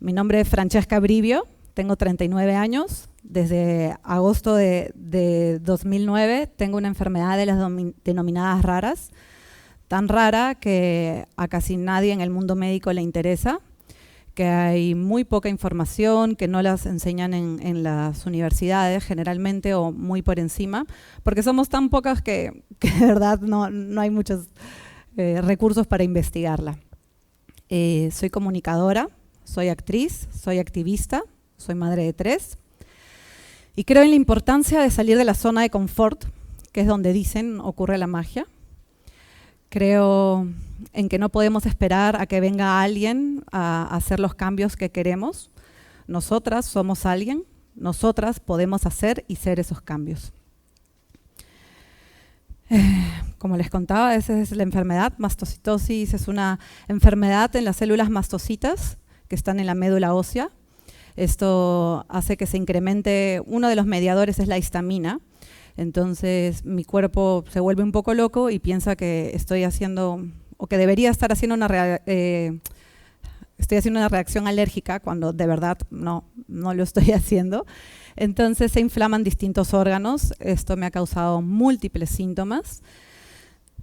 Mi nombre es Francesca Brivio, tengo 39 años. Desde agosto de 2009 tengo una enfermedad de las denominadas raras, tan rara que a casi nadie en el mundo médico le interesa, que hay muy poca información, que no las enseñan en las universidades generalmente o muy por encima, porque somos tan pocas que de verdad no hay muchos recursos para investigarla. Soy comunicadora, soy actriz, soy activista, soy madre de 3 y creo en la importancia de salir de la zona de confort, que es donde dicen ocurre la magia. Creo en que no podemos esperar a que venga alguien a hacer los cambios que queremos. Nosotras somos alguien, nosotras podemos hacer y ser esos cambios. Como les contaba, esa es la enfermedad. Mastocitosis es una enfermedad en las células mastocitas que están en la médula ósea. Esto hace que se incremente, uno de los mediadores es la histamina. Entonces mi cuerpo se vuelve un poco loco y piensa que estoy haciendo, o que debería estar haciendo estoy haciendo una reacción alérgica cuando de verdad no lo estoy haciendo. Entonces se inflaman distintos órganos. Esto me ha causado múltiples síntomas.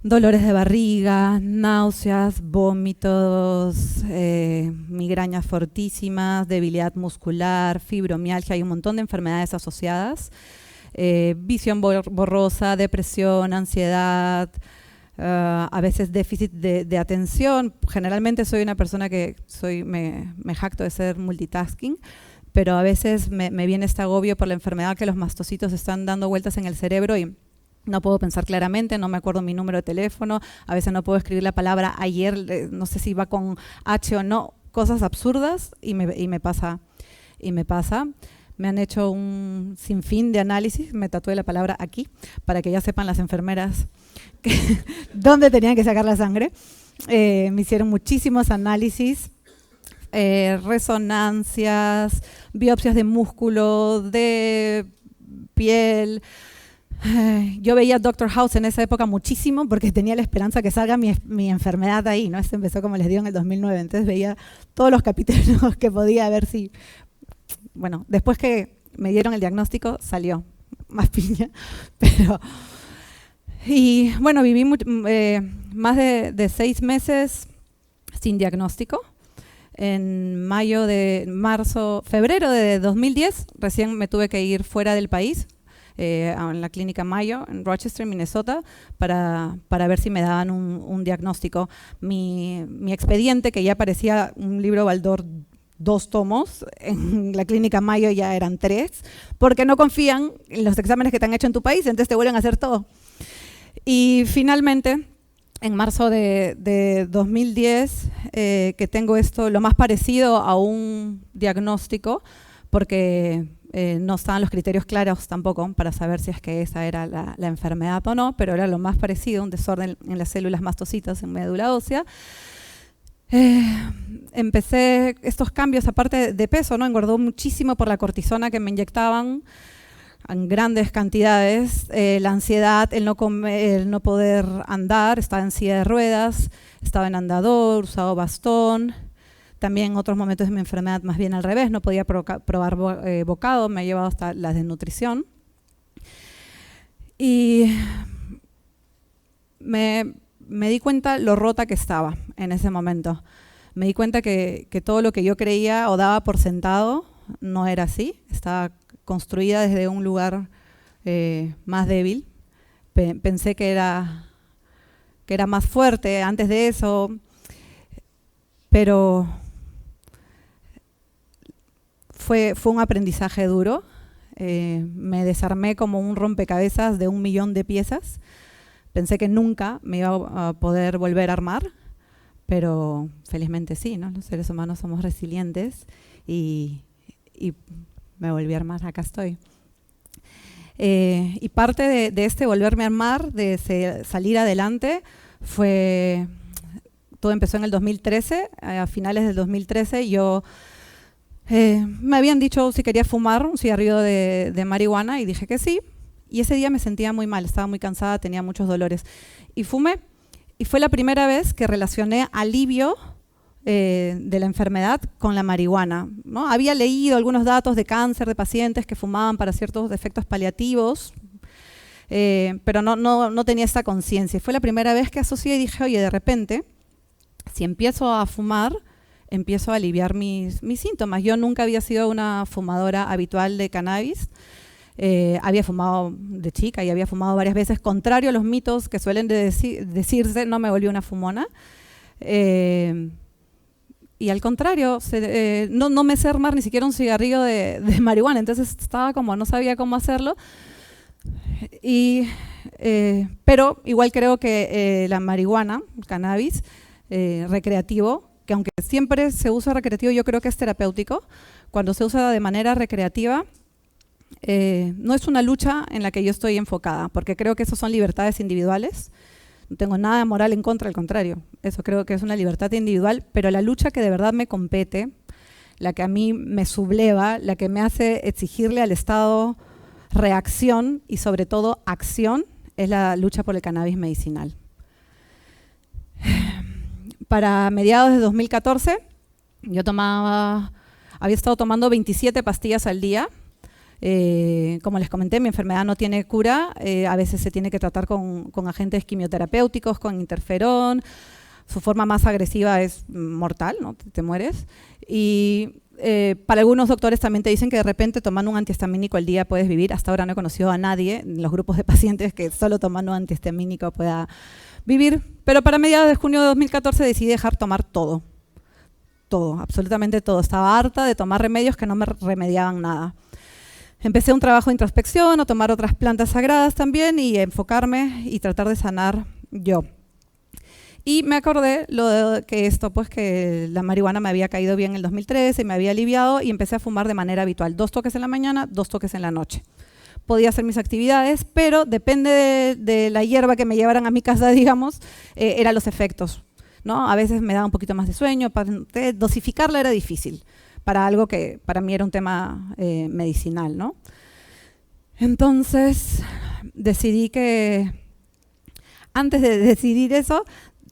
Dolores de barriga, náuseas, vómitos, migrañas fortísimas, debilidad muscular, fibromialgia, hay un montón de enfermedades asociadas. Visión borrosa, depresión, ansiedad, a veces déficit de atención. Generalmente soy una persona que me jacto de ser multitasking, pero a veces me viene este agobio por la enfermedad que los mastocitos están dando vueltas en el cerebro y no puedo pensar claramente, no me acuerdo mi número de teléfono, a veces no puedo escribir la palabra ayer, no sé si va con H o no, cosas absurdas y me pasa. Me han hecho un sinfín de análisis, me tatué la palabra aquí, para que ya sepan las enfermeras dónde tenían que sacar la sangre. Me hicieron muchísimos análisis, resonancias, biopsias de músculo, de piel. Yo veía Doctor House en esa época muchísimo porque tenía la esperanza que salga mi enfermedad ahí, ¿no? Esto empezó, como les digo, en el 2009, entonces veía todos los capítulos que podía ver si... Bueno, después que me dieron el diagnóstico salió más piña, pero... Y bueno, viví más de 6 meses sin diagnóstico. En febrero de 2010, recién me tuve que ir fuera del país, en la clínica Mayo, en Rochester, Minnesota, para ver si me daban un diagnóstico. Mi expediente, que ya parecía un libro Baldor 2 tomos, en la clínica Mayo ya eran 3, porque no confían en los exámenes que te han hecho en tu país, entonces te vuelven a hacer todo. Y finalmente, en marzo de 2010, que tengo esto, lo más parecido a un diagnóstico, porque no estaban los criterios claros tampoco para saber si es que esa era la enfermedad o no, pero era lo más parecido, un desorden en las células mastocitas en médula ósea. Empecé estos cambios, aparte de peso, ¿no? Engordó muchísimo por la cortisona que me inyectaban en grandes cantidades, la ansiedad, el no comer, el no poder andar, estaba en silla de ruedas, estaba en andador, usaba bastón. También en otros momentos de mi enfermedad más bien al revés, no podía probar bocado, me ha llevado hasta la desnutrición. Y me di cuenta lo rota que estaba en ese momento. Me di cuenta que todo lo que yo creía o daba por sentado no era así. Estaba construida desde un lugar más débil. Pensé que era más fuerte antes de eso, pero fue un aprendizaje duro. Me desarmé como un rompecabezas de 1 millón de piezas. Pensé que nunca me iba a poder volver a armar, pero felizmente sí, ¿no? Los seres humanos somos resilientes y me volví a armar, acá estoy. Y parte de este volverme a armar, de salir adelante, todo empezó en el 2013, a finales del 2013, me habían dicho si quería fumar un cigarrillo de marihuana y dije que sí. Y ese día me sentía muy mal, estaba muy cansada, tenía muchos dolores. Y fumé. Y fue la primera vez que relacioné alivio de la enfermedad con la marihuana, ¿no? Había leído algunos datos de cáncer de pacientes que fumaban para ciertos efectos paliativos, pero no tenía esa conciencia. Fue la primera vez que asocié y dije, oye, de repente, si empiezo a fumar, empiezo a aliviar mis síntomas. Yo nunca había sido una fumadora habitual de cannabis. Había fumado de chica y había fumado varias veces, contrario a los mitos que suelen decirse, no me volví una fumona. Y al contrario, no me sé armar ni siquiera un cigarrillo de marihuana, entonces estaba como, no sabía cómo hacerlo. Pero igual creo que la marihuana, el cannabis recreativo, que aunque siempre se usa recreativo, yo creo que es terapéutico, cuando se usa de manera recreativa, no es una lucha en la que yo estoy enfocada, porque creo que eso son libertades individuales. No tengo nada moral en contra, al contrario. Eso creo que es una libertad individual, pero la lucha que de verdad me compete, la que a mí me subleva, la que me hace exigirle al Estado reacción y sobre todo acción, es la lucha por el cannabis medicinal. Para mediados de 2014, yo había estado tomando 27 pastillas al día. Como les comenté, mi enfermedad no tiene cura, a veces se tiene que tratar con agentes quimioterapéuticos, con interferón, su forma más agresiva es mortal, ¿no? Te mueres. Y para algunos doctores también te dicen que de repente tomando un antihistamínico al día puedes vivir. Hasta ahora no he conocido a nadie en los grupos de pacientes que solo tomando un antihistamínico pueda vivir. Pero para mediados de junio de 2014 decidí dejar tomar todo, absolutamente todo. Estaba harta de tomar remedios que no me remediaban nada. Empecé un trabajo de introspección, a tomar otras plantas sagradas también y enfocarme y tratar de sanar yo. Y me acordé que la marihuana me había caído bien en el 2013, me había aliviado y empecé a fumar de manera habitual. 2 toques en la mañana, 2 toques en la noche. Podía hacer mis actividades, pero depende de la hierba que me llevaran a mi casa, digamos, eran los efectos, ¿no? A veces me daba un poquito más de sueño, dosificarla era difícil para algo que para mí era un tema medicinal, ¿no? Entonces decidí que, antes de decidir eso,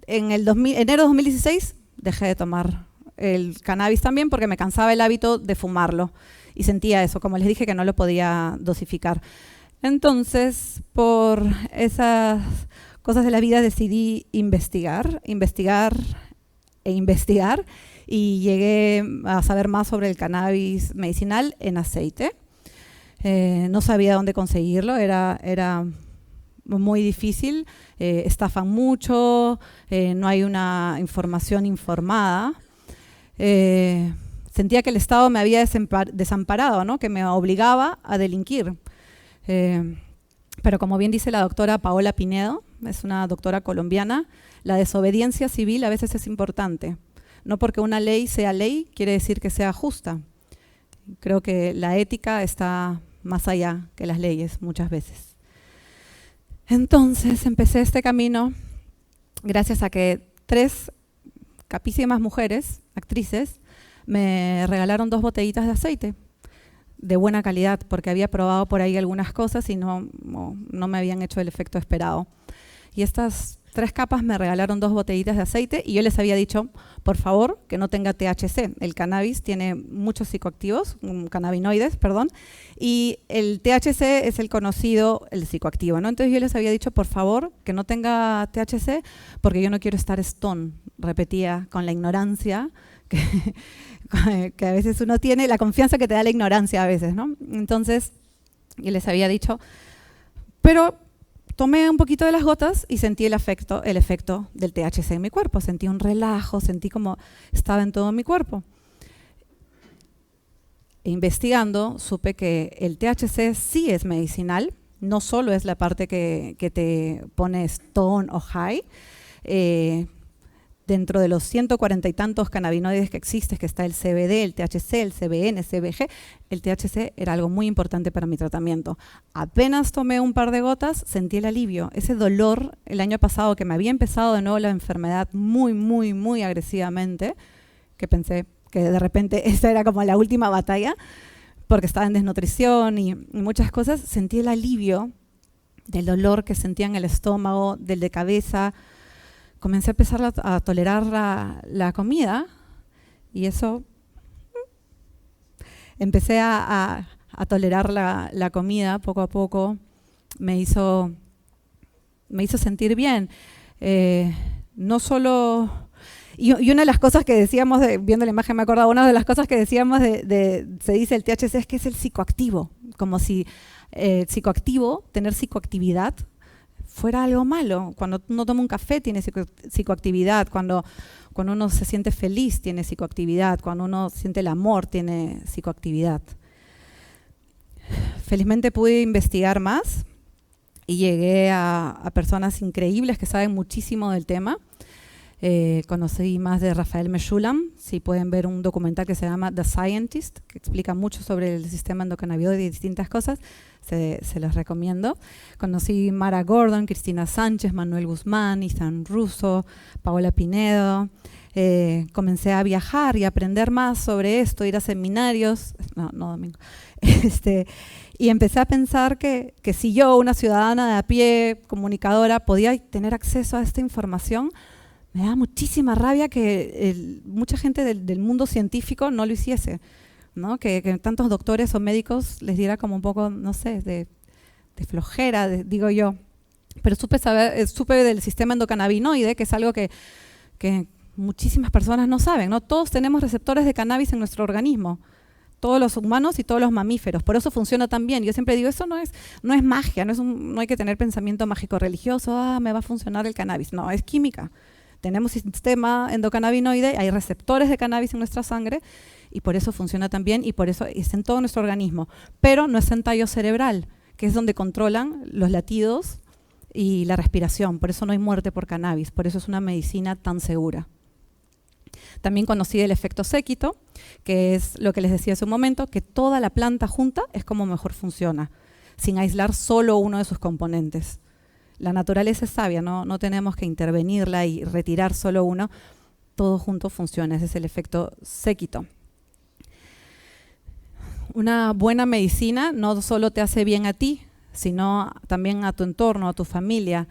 en enero de 2016 dejé de tomar el cannabis también porque me cansaba el hábito de fumarlo y sentía eso, como les dije, que no lo podía dosificar. Entonces, por esas cosas de la vida decidí investigar y llegué a saber más sobre el cannabis medicinal en aceite. No sabía dónde conseguirlo, era muy difícil, estafan mucho, no hay una información informada. Sentía que el Estado me había desamparado, ¿no? Que me obligaba a delinquir. Pero como bien dice la doctora Paola Pinedo, es una doctora colombiana, la desobediencia civil a veces es importante. No porque una ley sea ley, quiere decir que sea justa. Creo que la ética está más allá que las leyes muchas veces. Entonces empecé este camino gracias a que 3 capísimas mujeres, actrices, me regalaron 2 botellitas de aceite de buena calidad, porque había probado por ahí algunas cosas y no me habían hecho el efecto esperado. Y estas 3 capas me regalaron 2 botellitas de aceite y yo les había dicho, por favor, que no tenga THC. El cannabis tiene muchos psicoactivos, cannabinoides, perdón, y el THC es el conocido, el psicoactivo, ¿no? Entonces yo les había dicho, por favor, que no tenga THC porque yo no quiero estar stone, repetía con la ignorancia que a veces uno tiene, la confianza que te da la ignorancia a veces, ¿no? Entonces yo les había dicho, pero tomé un poquito de las gotas y sentí el efecto del THC en mi cuerpo. Sentí un relajo, sentí como estaba en todo mi cuerpo. E investigando, supe que el THC sí es medicinal, no solo es la parte que te pone stone o high. Dentro de los 140 y tantos cannabinoides que existen, que está el CBD, el THC, el CBN, CBG, el THC era algo muy importante para mi tratamiento. Apenas tomé un par de gotas, sentí el alivio. Ese dolor el año pasado, que me había empezado de nuevo la enfermedad muy agresivamente, que pensé que de repente esa era como la última batalla, porque estaba en desnutrición y muchas cosas, sentí el alivio del dolor que sentía en el estómago, del de cabeza. Comencé a empezar a tolerar la comida Y eso, empecé a tolerar la comida poco a poco, me hizo sentir bien. No solo... Y una de las cosas que decíamos, viendo la imagen me acordaba, una de las cosas que decíamos se dice el THC es que es el psicoactivo, como si tener psicoactividad fuera algo malo. Cuando uno toma un café tiene psicoactividad, cuando uno se siente feliz tiene psicoactividad, cuando uno siente el amor tiene psicoactividad. Felizmente pude investigar más y llegué a personas increíbles que saben muchísimo del tema. Conocí más de Rafael Meshulam, si pueden ver un documental que se llama The Scientist, que explica mucho sobre el sistema endocannabinoide y distintas cosas, se los recomiendo. Conocí Mara Gordon, Cristina Sánchez, Manuel Guzmán, Ethan Russo, Paola Pinedo. Comencé a viajar y aprender más sobre esto, ir a seminarios, no domingo, y empecé a pensar que si yo, una ciudadana de a pie, comunicadora, podía tener acceso a esta información. Me da muchísima rabia que mucha gente del mundo científico no lo hiciese, ¿no? Que tantos doctores o médicos les diera como un poco, no sé, de flojera, digo yo. Pero supe del sistema endocannabinoide, que es algo que muchísimas personas no saben, ¿no? Todos tenemos receptores de cannabis en nuestro organismo, todos los humanos y todos los mamíferos, por eso funciona tan bien. Yo siempre digo, eso no es magia, no hay que tener pensamiento mágico religioso, me va a funcionar el cannabis, no, es química. Tenemos sistema endocannabinoide, hay receptores de cannabis en nuestra sangre y por eso funciona tan bien y por eso es en todo nuestro organismo. Pero no es en tallo cerebral, que es donde controlan los latidos y la respiración. Por eso no hay muerte por cannabis, por eso es una medicina tan segura. También conocí el efecto séquito, que es lo que les decía hace un momento, que toda la planta junta es como mejor funciona, sin aislar solo uno de sus componentes. La naturaleza es sabia, no tenemos que intervenirla y retirar solo uno, todo junto funciona, ese es el efecto séquito. Una buena medicina no solo te hace bien a ti, sino también a tu entorno, a tu familia.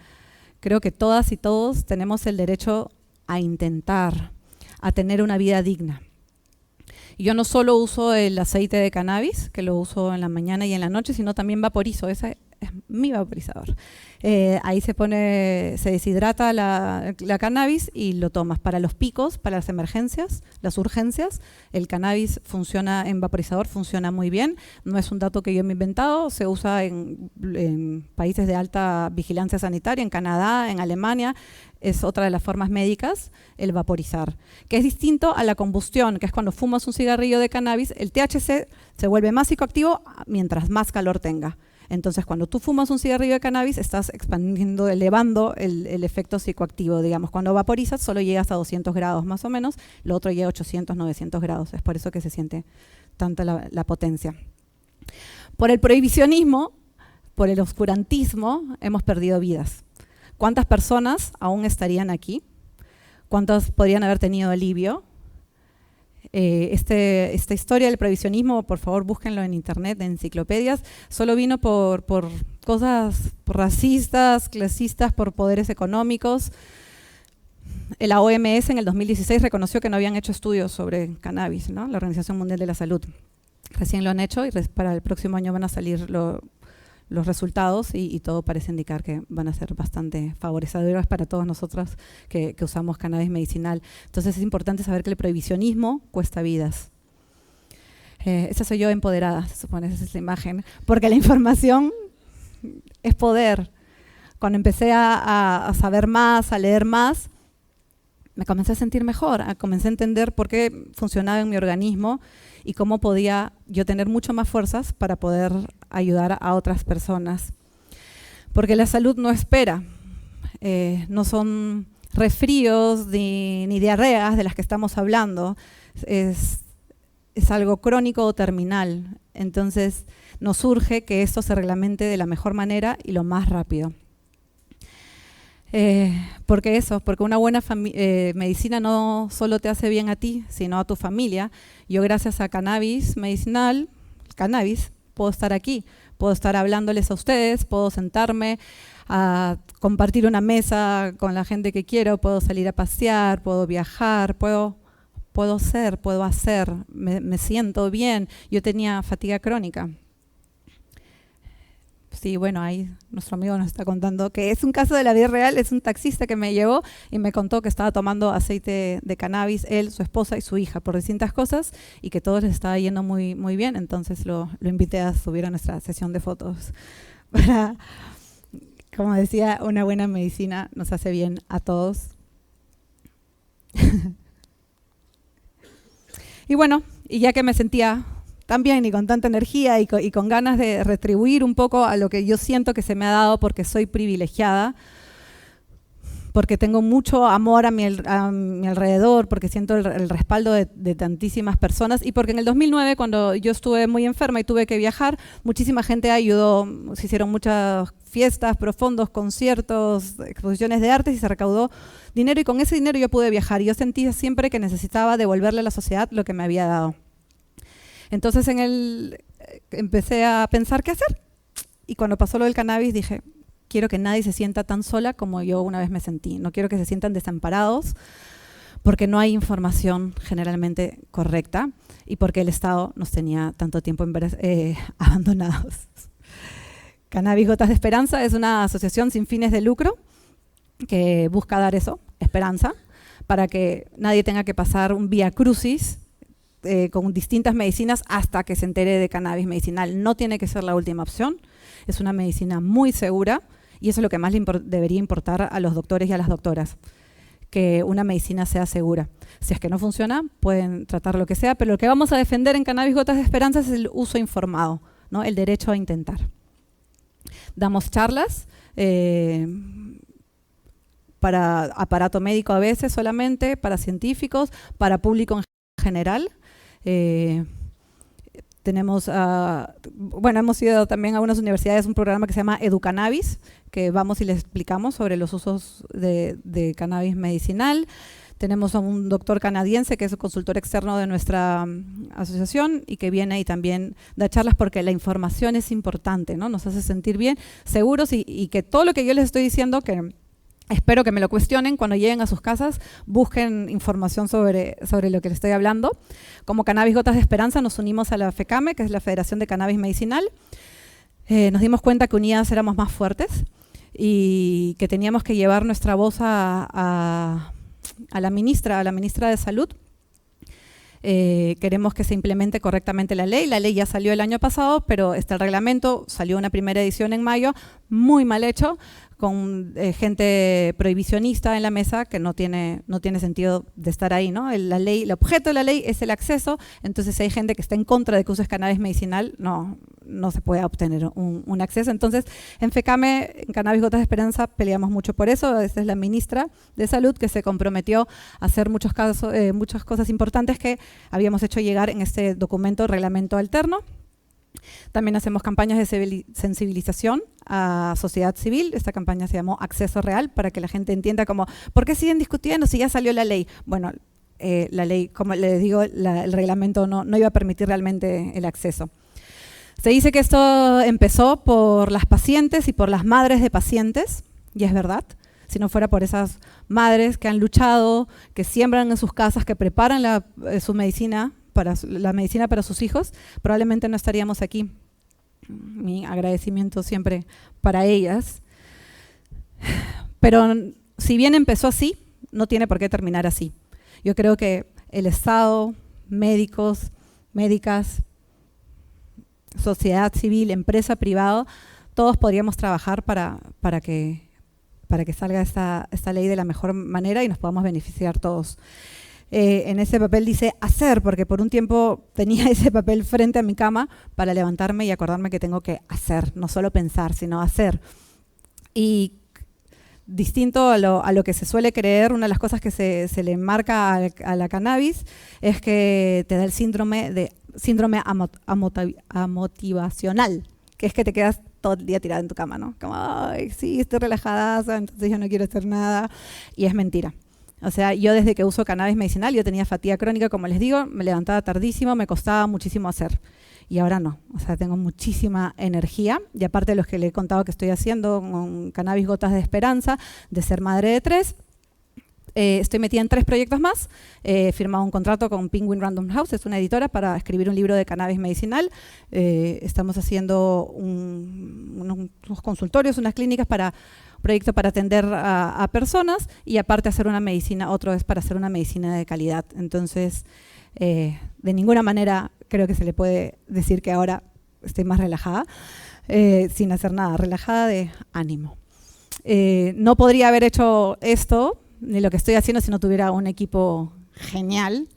Creo que todas y todos tenemos el derecho a intentar, a tener una vida digna. Yo no solo uso el aceite de cannabis, que lo uso en la mañana y en la noche, sino también vaporizo, ese es mi vaporizador. Ahí se deshidrata la cannabis y lo tomas para los picos, para las emergencias, las urgencias. El cannabis funciona en vaporizador, funciona muy bien. No es un dato que yo me he inventado, se usa en países de alta vigilancia sanitaria, en Canadá, en Alemania. Es otra de las formas médicas, el vaporizar, que es distinto a la combustión, que es cuando fumas un cigarrillo de cannabis, el THC se vuelve más psicoactivo mientras más calor tenga. Entonces, cuando tú fumas un cigarrillo de cannabis, estás expandiendo, elevando el efecto psicoactivo. Digamos, cuando vaporizas, solo llegas a 200 grados más o menos, lo otro llega a 800, 900 grados. Es por eso que se siente tanta la potencia. Por el prohibicionismo, por el oscurantismo, hemos perdido vidas. ¿Cuántas personas aún estarían aquí? ¿Cuántas podrían haber tenido alivio? Esta historia del prohibicionismo, por favor búsquenlo en internet, en enciclopedias, solo vino por cosas racistas, clasistas, por poderes económicos. La OMS en el 2016 reconoció que no habían hecho estudios sobre cannabis, ¿no? La Organización Mundial de la Salud. Recién lo han hecho y para el próximo año van a salir los resultados y todo parece indicar que van a ser bastante favorecedores para todos nosotros que usamos cannabis medicinal. Entonces es importante saber que el prohibicionismo cuesta vidas. Esa soy yo empoderada, se supone, esa es la imagen, porque la información es poder. Cuando empecé a saber más, a leer más, me comencé a sentir mejor, comencé a entender por qué funcionaba en mi organismo y cómo podía yo tener mucho más fuerzas para poder ayudar a otras personas. Porque la salud no espera, no son resfríos ni diarreas de las que estamos hablando, es algo crónico o terminal. Entonces nos urge que esto se reglamente de la mejor manera y lo más rápido. Porque una buena medicina no solo te hace bien a ti, sino a tu familia. Yo gracias a cannabis medicinal, puedo estar aquí, puedo estar hablándoles a ustedes, puedo sentarme a compartir una mesa con la gente que quiero, puedo salir a pasear, puedo viajar, puedo puedo ser, puedo hacer, me siento bien. Yo tenía fatiga crónica. Sí, bueno, ahí nuestro amigo nos está contando que es un caso de la vida real. Es un taxista que me llevó y me contó que estaba tomando aceite de cannabis, él, su esposa y su hija, por distintas cosas, y que todo les estaba yendo muy, muy bien. Entonces lo invité a subir a nuestra sesión de fotos. Para, como decía, una buena medicina nos hace bien a todos. Y bueno, y ya que me sentía tan bien y con tanta energía y con ganas de retribuir un poco a lo que yo siento que se me ha dado porque soy privilegiada, porque tengo mucho amor a mi alrededor, porque siento el respaldo de tantísimas personas, y porque en el 2009, cuando yo estuve muy enferma y tuve que viajar, muchísima gente ayudó, se hicieron muchas fiestas, profundos, conciertos, exposiciones de arte, y se recaudó dinero, y con ese dinero yo pude viajar. Y yo sentía siempre que necesitaba devolverle a la sociedad lo que me había dado. Entonces empecé a pensar qué hacer, y cuando pasó lo del cannabis dije, quiero que nadie se sienta tan sola como yo una vez me sentí. No quiero que se sientan desamparados porque no hay información generalmente correcta y porque el Estado nos tenía tanto tiempo abandonados. Cannabis Gotas de Esperanza es una asociación sin fines de lucro que busca dar eso, esperanza, para que nadie tenga que pasar un vía crucis con distintas medicinas hasta que se entere de cannabis medicinal. No tiene que ser la última opción, es una medicina muy segura, y eso es lo que más debería importar a los doctores y a las doctoras, que una medicina sea segura. Si es que no funciona, pueden tratar lo que sea, pero lo que vamos a defender en Cannabis Gotas de Esperanza es el uso informado, ¿no? El derecho a intentar. Damos charlas para aparato médico a veces solamente, para científicos, para público en general. Hemos ido también a unas universidades, un programa que se llama Educannabis, que vamos y les explicamos sobre los usos de cannabis medicinal. Tenemos a un doctor canadiense que es un consultor externo de nuestra asociación y que viene y también da charlas porque la información es importante, ¿no? Nos hace sentir bien, seguros y que todo lo que yo les estoy diciendo, que espero que me lo cuestionen cuando lleguen a sus casas, busquen información sobre lo que les estoy hablando. Como Cannabis Gotas de Esperanza nos unimos a la FECAME, que es la Federación de Cannabis Medicinal. Nos dimos cuenta que unidas éramos más fuertes y que teníamos que llevar nuestra voz a la ministra de Salud. Queremos que se implemente correctamente la ley. La ley ya salió el año pasado, pero el reglamento salió una primera edición en mayo, muy mal hecho, con gente prohibicionista en la mesa que no tiene sentido de estar ahí, ¿no? El objeto de la ley es el acceso, entonces si hay gente que está en contra de que uses cannabis medicinal, no se puede obtener un acceso. Entonces, en FECAME, en Cannabis Gotas de Esperanza, peleamos mucho por eso. Esta es la ministra de Salud que se comprometió a hacer muchas cosas importantes que habíamos hecho llegar en este documento, reglamento alterno. También hacemos campañas de sensibilización a sociedad civil. Esta campaña se llamó Acceso Real, para que la gente entienda como, ¿por qué siguen discutiendo si ya salió la ley? Bueno, la ley, como les digo, el reglamento no iba a permitir realmente el acceso. Se dice que esto empezó por las pacientes y por las madres de pacientes, y es verdad. Si no fuera por esas madres que han luchado, que siembran en sus casas, que preparan su medicina, la medicina para sus hijos, probablemente no estaríamos aquí. Mi agradecimiento siempre para ellas. Pero si bien empezó así, no tiene por qué terminar así. Yo creo que el Estado, médicos, médicas, sociedad civil, empresa privada, todos podríamos trabajar para que salga esta ley de la mejor manera y nos podamos beneficiar todos. En ese papel dice hacer, porque por un tiempo tenía ese papel frente a mi cama para levantarme y acordarme que tengo que hacer, no solo pensar, sino hacer. Y distinto a lo que se suele creer, una de las cosas que se le marca a la cannabis es que te da el síndrome amotivacional, que es que te quedas todo el día tirada en tu cama, ¿no? Como, ay, sí, estoy relajada, entonces yo no quiero hacer nada. Y es mentira. O sea, yo desde que uso cannabis medicinal, yo tenía fatiga crónica, como les digo, me levantaba tardísimo, me costaba muchísimo hacer. Y ahora no, o sea, tengo muchísima energía. Y aparte de los que le he contado que estoy haciendo con Cannabis Gotas de Esperanza, de ser madre de 3, Estoy metida en 3 proyectos más. He firmado un contrato con Penguin Random House, es una editora, para escribir un libro de cannabis medicinal. Estamos haciendo unos consultorios, unas clínicas para un proyecto para atender a personas, y aparte hacer una medicina, otro es para hacer una medicina de calidad. Entonces, de ninguna manera creo que se le puede decir que ahora estoy más relajada, sin hacer nada, relajada de ánimo. No podría haber hecho esto ni lo que estoy haciendo si no tuviera un equipo genial.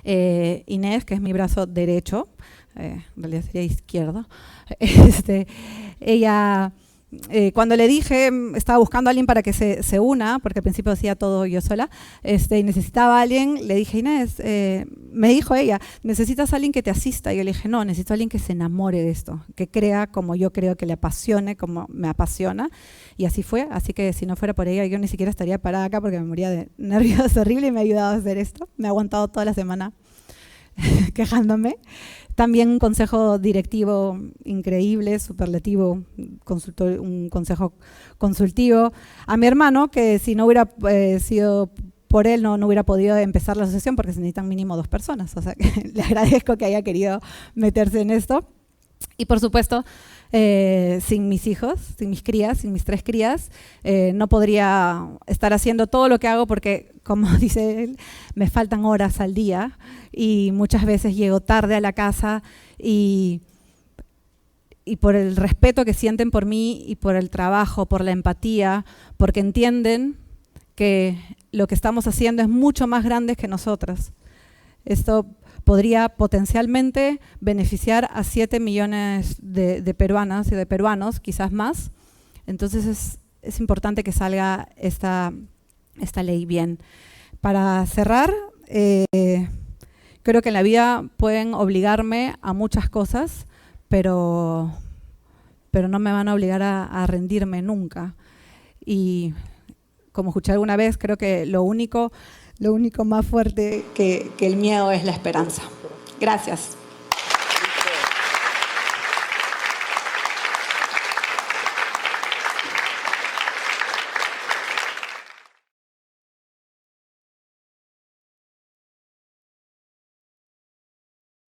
Inés, que es mi brazo derecho, en realidad sería izquierdo, ella, cuando le dije, estaba buscando a alguien para que se una, porque al principio hacía todo yo sola, y necesitaba a alguien, le dije, Inés, me dijo ella, necesitas a alguien que te asista. Y yo le dije, no, necesito a alguien que se enamore de esto, que crea como yo creo, que le apasione como me apasiona. Y así fue, así que si no fuera por ella, yo ni siquiera estaría parada acá porque me moría de nervios horrible, y me ha ayudado a hacer esto. Me ha aguantado toda la semana quejándome. También un consejo directivo increíble, superlativo, un consejo consultivo a mi hermano, que si no hubiera sido por él, no hubiera podido empezar la asociación, porque se necesitan mínimo 2 personas. O sea, que le agradezco que haya querido meterse en esto. Y por supuesto, sin mis hijos, sin mis crías, sin mis 3 crías, no podría estar haciendo todo lo que hago, porque, como dice él, me faltan horas al día y muchas veces llego tarde a la casa, y por el respeto que sienten por mí y por el trabajo, por la empatía, porque entienden que lo que estamos haciendo es mucho más grande que nosotras. Esto podría potencialmente beneficiar a 7 millones de peruanas y de peruanos, quizás más. Entonces es importante que salga esta ley bien. Para cerrar, creo que en la vida pueden obligarme a muchas cosas, pero no me van a obligar a rendirme nunca. Y como escuché alguna vez, creo que lo único más fuerte que el miedo es la esperanza. Gracias.